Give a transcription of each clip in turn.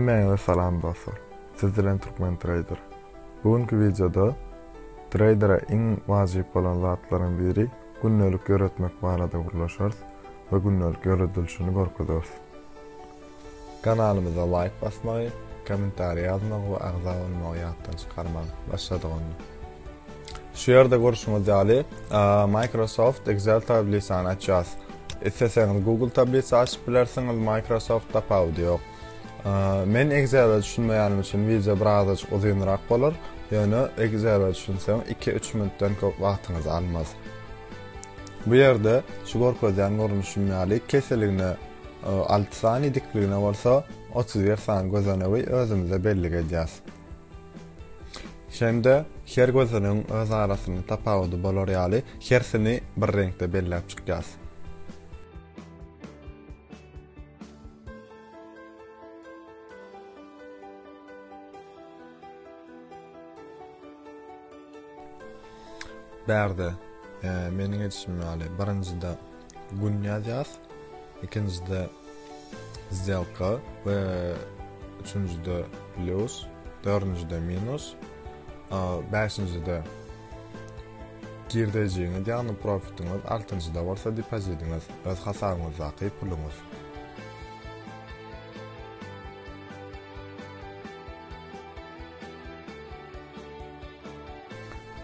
Hemmeňize salam dostlar. Siz bilen Türkmen Trader. Bugünkü videoda tradera iň wajyp bolan zatlaryň biri günnelik göretmek barada gurlaşarys we günnelik göredilişini görkezeriz. Kanalymyza like basmagy, kommentaar ýazmagy we agza bolmagy ýatdan çykarmagy başladyk. Şu ýerde görüşmek ýaly Microsoft Excel tabliçany açýas. Etseňiz Google tabliçy açyp bilersiňiz, Microsoft tapawdy ýok. Men Excel'e düşünmeýänim üçin video biraz uzunrak bolar. Ýöne Excel'e düşünsem 2-3 minutdan köp wagtyňyzy almaz. Bu ýerde şu görkezýän görnüşümýäli keseligine 6 sany dikligine bolsa 30 sany gözlenewi özümize belli edýäs. Şeýle her gözleniň öz arasyny tapawdy bolar ýaly hersini bir reňkde belläp çykýas. Berde meniň etişimýaly birincide gün ýazýas, ikincide zelka we üçüncüde plus, dördüncüde minus, beşincide girdiğiniz ýagny profitiňiz, altıncıda bolsa depozitiňiz, öz hasaryňyzdaky puluňyz.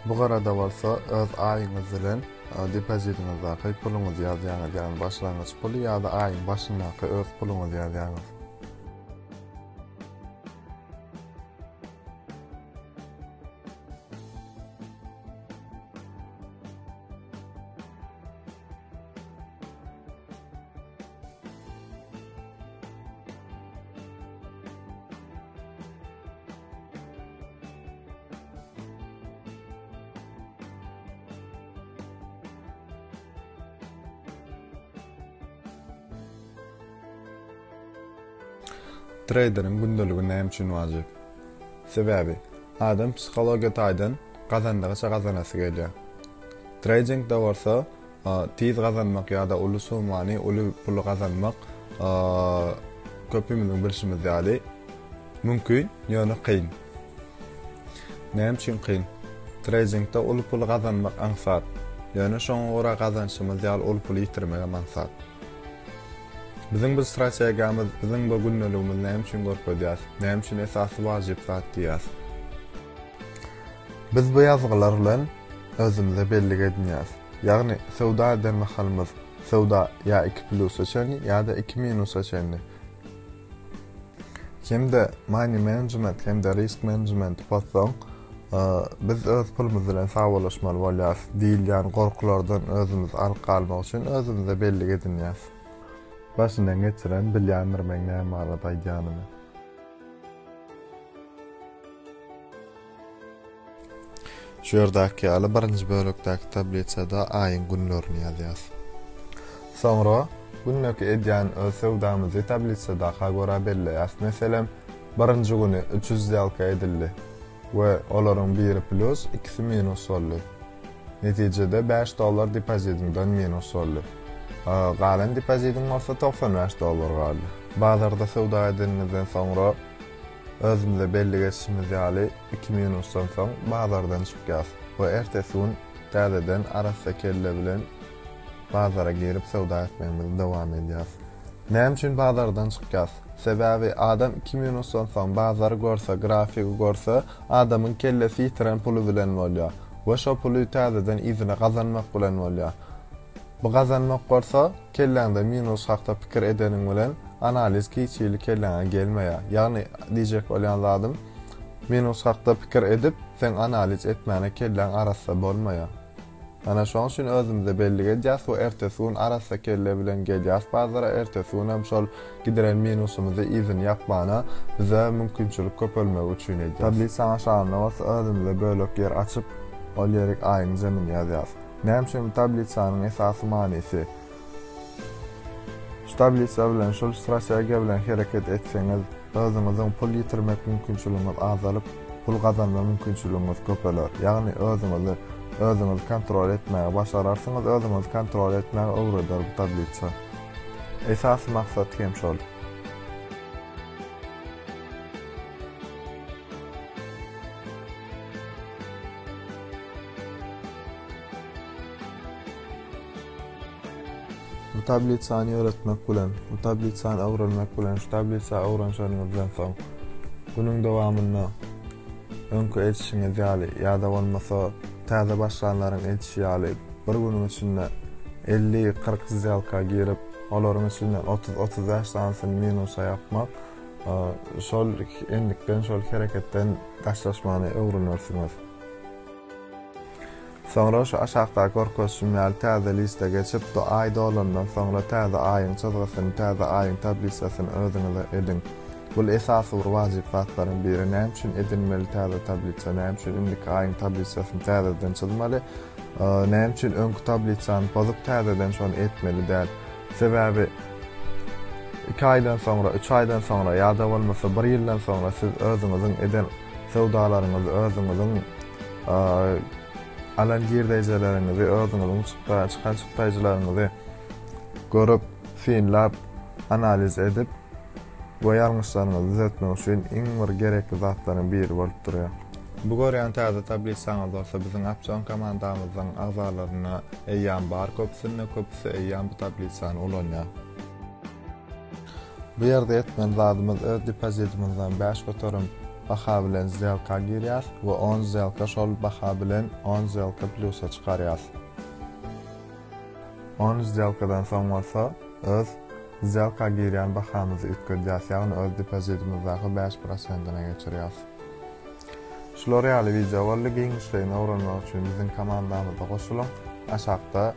Bu garada bolsa öz aýyňyz bilen depozitiňizdaky puluňyzy ýazýaňyz, ýani başlangyç puly ýa-da aýyň başyndaky öz puluňyzy ýazýaňyz. Traderin gündöligi näme üçin wajyp? Sebäbi, adam psihologiýa taýdan gazandygyça gazanasy gelýär. Tradingde bolsa tiz gazanmak ýa-da uly sumany, uly pul gazanmak köpümiziň bilişimiz ýaly mümkin, ýöne kyn. Näme üçin kyn? Tradingde uly pul gazanmak ansat. Ýöne şoňa gora gazançymyz ýaly uly puly ýitirmege mansat. Bizim bu strategiyamız, bizim bu günneligimiz näme üçin görkezýär? Näme üçin esasy wajyp zat diýär? Biz bu ýazgylar bilen özümize belli edýäs. Ýagny sowda eden halymyz, sowda ýa 2+ seçeni ýa-da 2- seçeni. Hemde money management, hemde risk management bolsaň, biz öz pulumyz bilen sawlaşmaly bolýas. Diýil, ýani gorkulardan özümiz alyp galmak üçin özümize belli edýäs. Başından geçiren bilýändirmek näme barada aýdýanymy. Şu ýerdäki ýaly birinji bölekdäki tabliçada aýyň günlerini ýazýas. Soňra günlük edýän öz sowdamyzy tabliçada gora belläýäs. Meselem, birinji güni 300 zelka edildi we olaryň biri plus, ikisi minus boldy. Netijede $5 depozitiňden minus boldy. Galan depozitiň bolsa $95 galdy. Bazarda sowda edilenden soňra özümize belli geçişimiz ýaly 2 minusdan soň bazardan çykýas we ertesi gün täzeden arasa kelle bilen bazara girip sowda etmemizi dowam edýäs. Näme üçin bazardan çykýas? Sebäbi adam 2 minusdan soň bazary görse, grafiki görse, adamyň kellesi ýitiren puly bilen bolýar. We şo puly täzeden izine gazanmak bilen bolýar. Bu gazanmak bolsa, kelläňde minus hakda pikir edeniň bilen analiz kiçili kelläňe gelmeýär. Ýagny diýjek bolýan adam minus hakda pikir edip, sen analiz etmäne kelläň arasynda bolmaýar. Ana şoň üçin özümize belli edýäs we ertesi gün arasa kelle bilen gelýäs bazara, ertesi gün hem şol gidiren minusumuzy izin ýapmana bize mümkinçilik köpelmek üçin edýäs. Tabliçany aşaňda özümize bölek ýer açyp, ol ýerek aýyň zemin ýazýas. Näme üçin tabliçanyň esasy manysy? Şu tabliça bilen, şol strategiýa bilen hereket etseňiz, özüňiziň pul ýitirmek mümkinçiligiňiz azalyp, pul gazanmak mümkinçiligiňiz köpeler. Ýagny özüňizi kontrol etmäge başararsyňyz, özüňizi kontrol etmäge öwredär bu tabliça. Esasy maksat hem şol. Bu tablitsany öğretmek bilen, bu tablitsany öwrenmek bilen, şu tablitsany öwrenşänigizden soň bunun dowamyny öňkü etişiňiz ýaly ýa-da bolmasa täze başlanlaryň etişi ýaly bir günüň içinde 50-40 zyalka girip olaryň içinden 30 ýaşlansyn minusa ýapmak şol endikden şol hereketten gaçlaşmany öwrenýärsiňiz. Sonra şu aşağıda korkoşumyal täze liste geçip do aýda olandan sonra täze aýyň çyzgysyny, täze aýyň tablisasyny özüňize edin. Bu esasy bir wazipatlaryň biri. Näme üçin edinmeli täze tablisa, näme üçin indiki aýyň tablisasyny täzeden çyzmaly, näme üçin öňkü tablitsany bozup täzeden şonu etmeli däl. Sebäbi 2 aýdan sonra, 3 aýdan sonra ýa-da bolmasa 1 ýyldan sonra siz özüňiziň eden sowdalaryňyzy, özüňiziň alan girdejelerini özüňiziň çıkan çıktajylaryny görüp, finlap, analiz edip bu ýalňyşlaryňyzy düzeltmek üçin iň bir gerekli zatlaryň biri bolup durýar. Bu görýän täze tablisaňyz bolsa biziň Apçan komandamyzyň agzalaryna eýýän bar, köpüsi eýýän bu tablisany ulanýar. Bu ýerde etmen zadymyz öz depozitimizden 5 göterim baha bilen zyalka girýär we 10 zyalka şol baha bilen 10 zyalka plusa çykarýar. 10 zyalkadan soň bolsa öz zyalka girýän bahamyzy ütkürjäs, ýagny öz depozitimizdaky 5%-ine geçirýär. Şular ýaly video boly, giňişlerini öwrenmek üçin biziň komandamyza goşulyň. Aşagda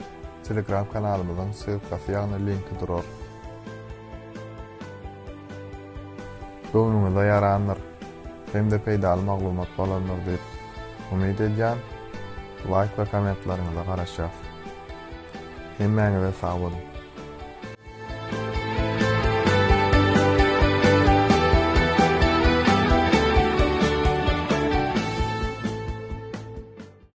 Telegram kanalymyzyň sylkasy ýagny linki durar. Göwnüňize ýarandyr. Hem de peýdaly maglumat bolanlar diýip umyt edýän. Like we kommentlaryňyza garaşýar. Hemmeňize sag bolun.